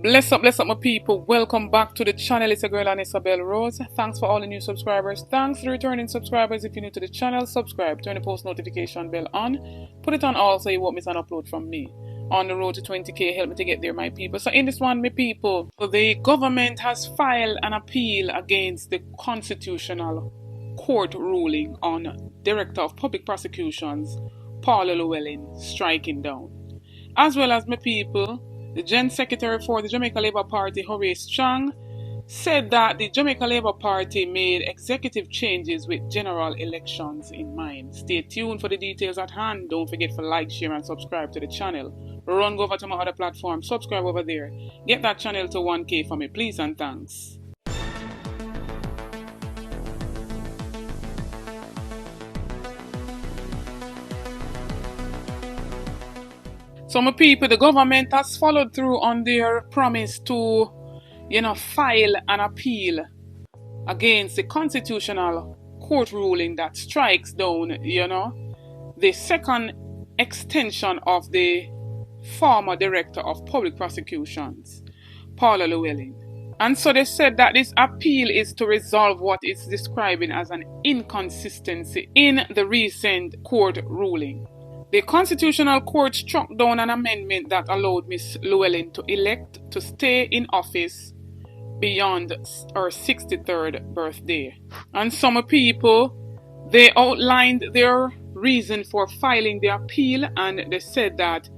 Bless up, my people. Welcome back to the channel. It's a girl and Isabel Rose. Thanks for all the new subscribers. Thanks to the returning subscribers. If you're new to the channel, subscribe. Turn the post notification bell on. Put it on all so you won't miss an upload from me. On the road to 20k, help me to get there, my people. So in this one, my people, the government has filed an appeal against the constitutional court ruling on Director of Public Prosecutions, Paula Llewelyn, striking down. As well as, my people, the Gen Secretary for the Jamaica Labour Party, Horace Chang, said that the Jamaica Labour Party made executive changes with general elections in mind. Stay tuned for the details at hand. Don't forget to like, share and subscribe to the channel. Run over to my other platform, subscribe over there. Get that channel to 1k for me, please and thanks. So, my people, the government has followed through on their promise to, file an appeal against the constitutional court ruling that strikes down, the second extension of the former Director of Public Prosecutions, Paula Llewelyn. And so they said that this appeal is to resolve what is describing as an inconsistency in the recent court ruling. The Constitutional Court struck down an amendment that allowed Ms. Llewelyn to elect to stay in office beyond her 63rd birthday. And some people, they outlined their reason for filing the appeal, and they said that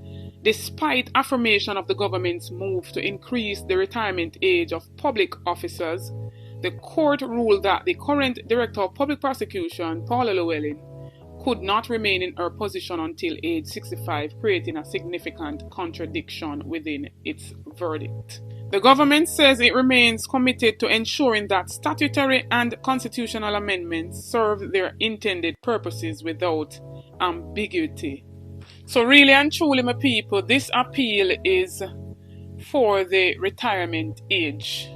despite affirmation of the government's move to increase the retirement age of public officers, the court ruled that the current Director of Public Prosecution, Paula Llewelyn, could not remain in her position until age 65, creating a significant contradiction within its verdict. The government says it remains committed to ensuring that statutory and constitutional amendments serve their intended purposes without ambiguity. So really and truly, my people, this appeal is for the retirement age.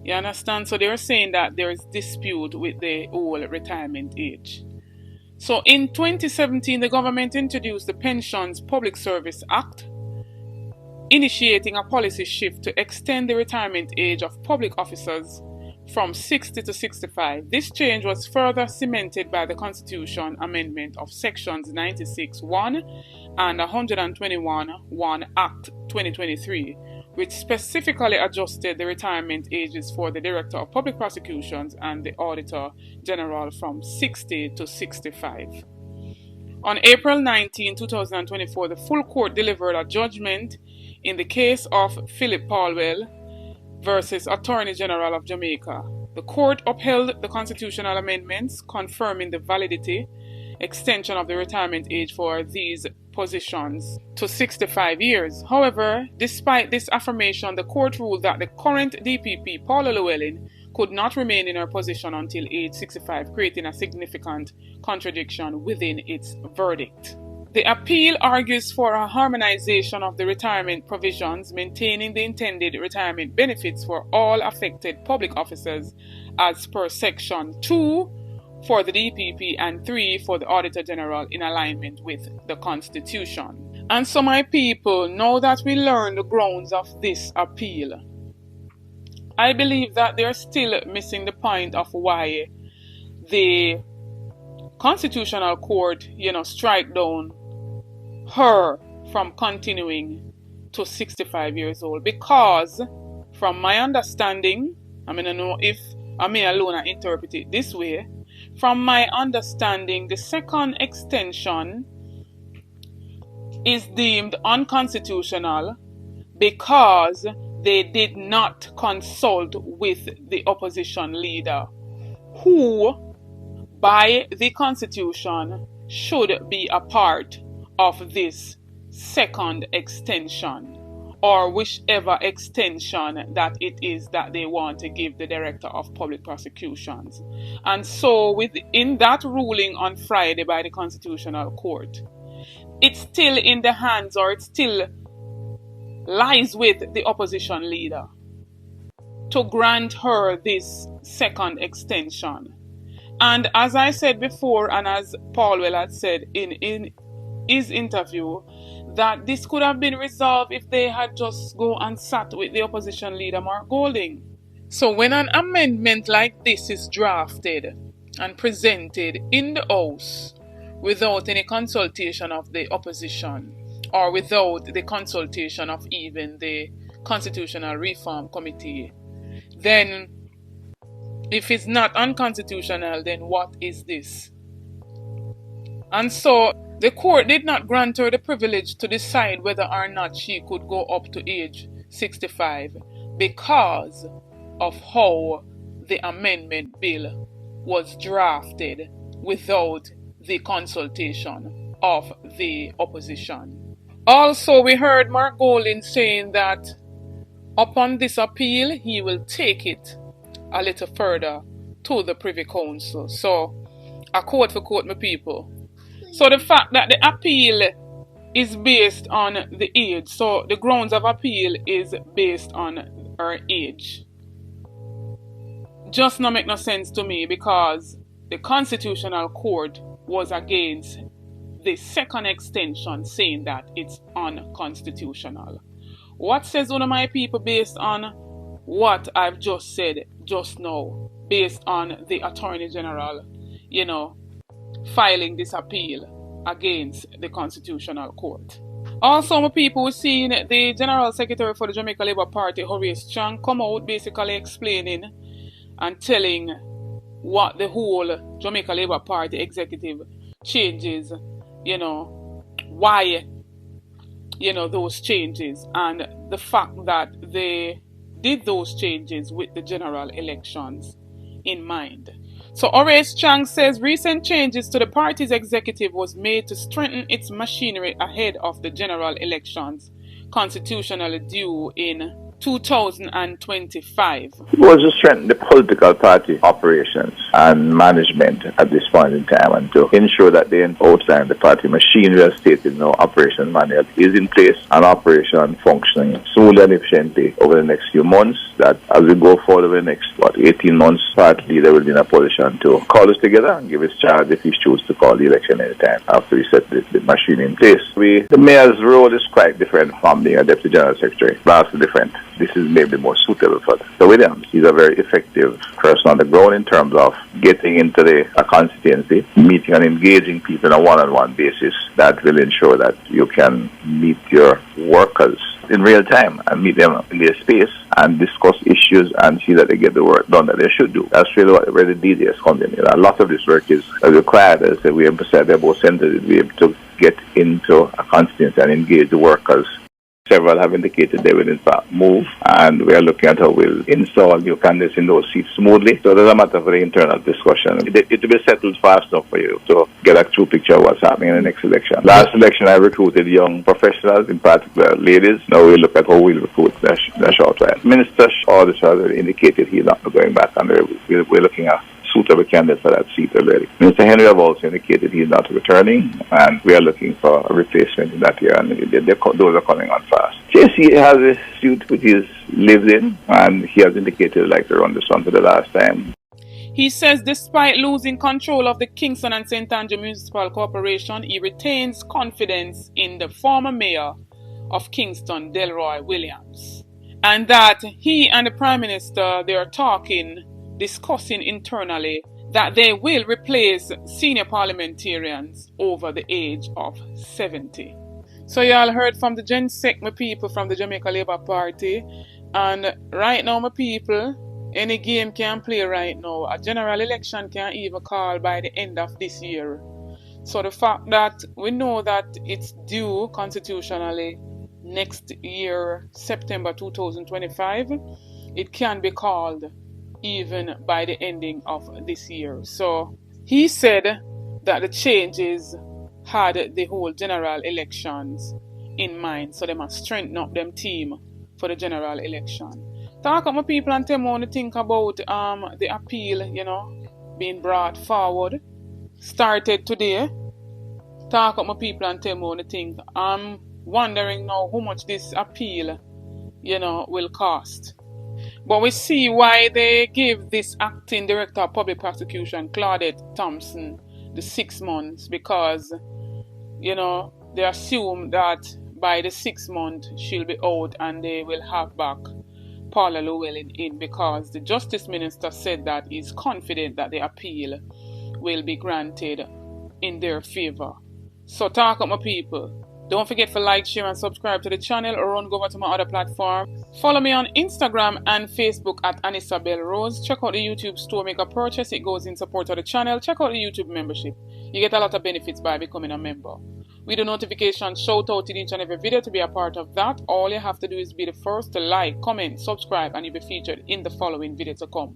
You understand? So they're saying that there is dispute with the whole retirement age. So in 2017, the government introduced the Pensions Public Service Act, initiating a policy shift to extend the retirement age of public officers from 60 to 65. This change was further cemented by the Constitution Amendment of Sections 96(1) and 121(1) Act 2023, which specifically adjusted the retirement ages for the Director of Public Prosecutions and the Auditor General from 60 to 65. On April 19, 2024, the full court delivered a judgment in the case of Philip Paulwell versus Attorney General of Jamaica. The court upheld the constitutional amendments, confirming the validity extension of the retirement age for these positions to 65 years. However, despite this affirmation, the court ruled that the current DPP, Paula Llewelyn, could not remain in her position until age 65, creating a significant contradiction within its verdict. The appeal argues for a harmonization of the retirement provisions, maintaining the intended retirement benefits for all affected public officers as per Section 2 for the DPP and 3 for the Auditor General, in alignment with the Constitution. And so, my people, now that we learn the grounds of this appeal, I believe that they're still missing the point of why the Constitutional Court, strike down her from continuing to 65 years old. Because from my understanding, I don't know if I may alone interpret it this way, from my understanding, the second extension is deemed unconstitutional because they did not consult with the opposition leader, who, by the Constitution, should be a part of this second extension, or whichever extension that it is that they want to give the Director of Public Prosecutions. And so within that ruling on Friday by the Constitutional Court, it's still in the hands, or it still lies with the opposition leader to grant her this second extension. And as I said before, and as Paulwell had said in his interview, that this could have been resolved if they had just go and sat with the opposition leader, Mark Golding. So when an amendment like this is drafted and presented in the House without any consultation of the opposition, or without the consultation of even the Constitutional Reform Committee, then if it's not unconstitutional, then what is this? And so the court did not grant her the privilege to decide whether or not she could go up to age 65 because of how the amendment bill was drafted without the consultation of the opposition. Also, we heard Mark Golding saying that upon this appeal, he will take it a little further to the Privy Council. So, a quote for quote, my people. So the fact that the appeal is based on the age, so the grounds of appeal is based on her age, just not make no sense to me, because the Constitutional Court was against the second extension, saying that it's unconstitutional. What says one of my people based on what I've just said just now, based on the Attorney General, filing this appeal against the Constitutional Court? Also, my people, we've seen the General Secretary for the Jamaica Labour Party, Horace Chang, come out basically explaining and telling what the whole Jamaica Labour Party executive changes, why, those changes, and the fact that they did those changes with the general elections in mind. So Horace Chang says recent changes to the party's executive was made to strengthen its machinery ahead of the general elections, constitutionally due in 2025. It was to strengthen the political party operations and management at this point in time, and to ensure that they outline the party machinery as stated in our operation manual is in place and operation functioning smoothly and efficiently over the next few months. That as we go forward over the next 18 months, party leader will be in a position to call us together and give us charge if he chooses to call the election anytime after we set the machine in place. The mayor's role is quite different from being a deputy general secretary. Vastly different. This is maybe more suitable for Williams. He's a very effective person on the ground in terms of getting into a constituency, meeting and engaging people on a one-on-one basis that will ensure that you can meet your workers in real time and meet them in their space and discuss issues and see that they get the work done that they should do. That's really where the DDS comes in. A lot of this work is required, as we emphasized about centers, to be able to get into a constituency and engage the workers. Several have indicated they will in fact move, and we are looking at how we'll install new candidates in those seats smoothly. So there's a matter of very internal discussion. It will be settled fast enough for you to get a true picture of what's happening in the next election. Last election I recruited young professionals, in particular ladies. Now we look at how we'll recruit the short while. Minister Aldershot has indicated he's not going back, and we're looking at suitable candidates for that seat already. Mr. Henry have also indicated he's not returning, and we are looking for a replacement in that year, and those are coming on fast. JC has a suit which he lives in, and he has indicated he'd like to run this one for the last time. He says despite losing control of the Kingston and St. Andrew Municipal Corporation, he retains confidence in the former mayor of Kingston, Delroy Williams, and that he and the Prime Minister, they are discussing internally that they will replace senior parliamentarians over the age of 70. So y'all heard from the Gen Sec, my people, from the Jamaica Labour Party. And right now, my people, any game can play right now. A general election can even call by the end of this year. So the fact that we know that it's due constitutionally next year, September 2025, it can be called even by the ending of this year. So he said that the changes had the whole general elections in mind, so they must strengthen up them team for the general election. Talk up my people and tell me what you think about the appeal, being brought forward. Started today. Talk up my people and tell me what you think. I'm wondering now how much this appeal, will cost. But we see why they give this acting director of public prosecution, Claudette Thompson, the 6 months, because, they assume that by the 6th month she'll be out and they will have back Paula Llewelyn in, because the Justice Minister said that he's confident that the appeal will be granted in their favor. So talk up, my people. Don't forget to like, share and subscribe to the channel, or run over to my other platform. Follow me on Instagram and Facebook at Anisabel Rose. Check out the YouTube store, make a purchase. It goes in support of the channel. Check out the YouTube membership. You get a lot of benefits by becoming a member. With the notification shout out in each and every video to be a part of that. All you have to do is be the first to like, comment, subscribe, and you'll be featured in the following video to come.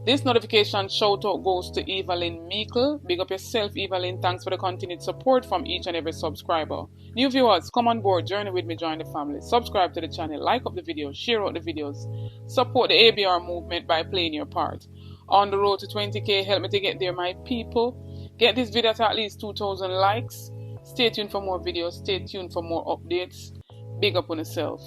This notification shout out goes to Llewelyn Meikle. Big up yourself, Llewelyn. Thanks for the continued support from each and every subscriber. New viewers, come on board, journey with me, join the family. Subscribe to the channel, like up the videos, share out the videos. Support the ABR movement by playing your part. On the road to 20k, help me to get there, my people. Get this video to at least 2,000 likes. Stay tuned for more videos, stay tuned for more updates. Big up on yourself.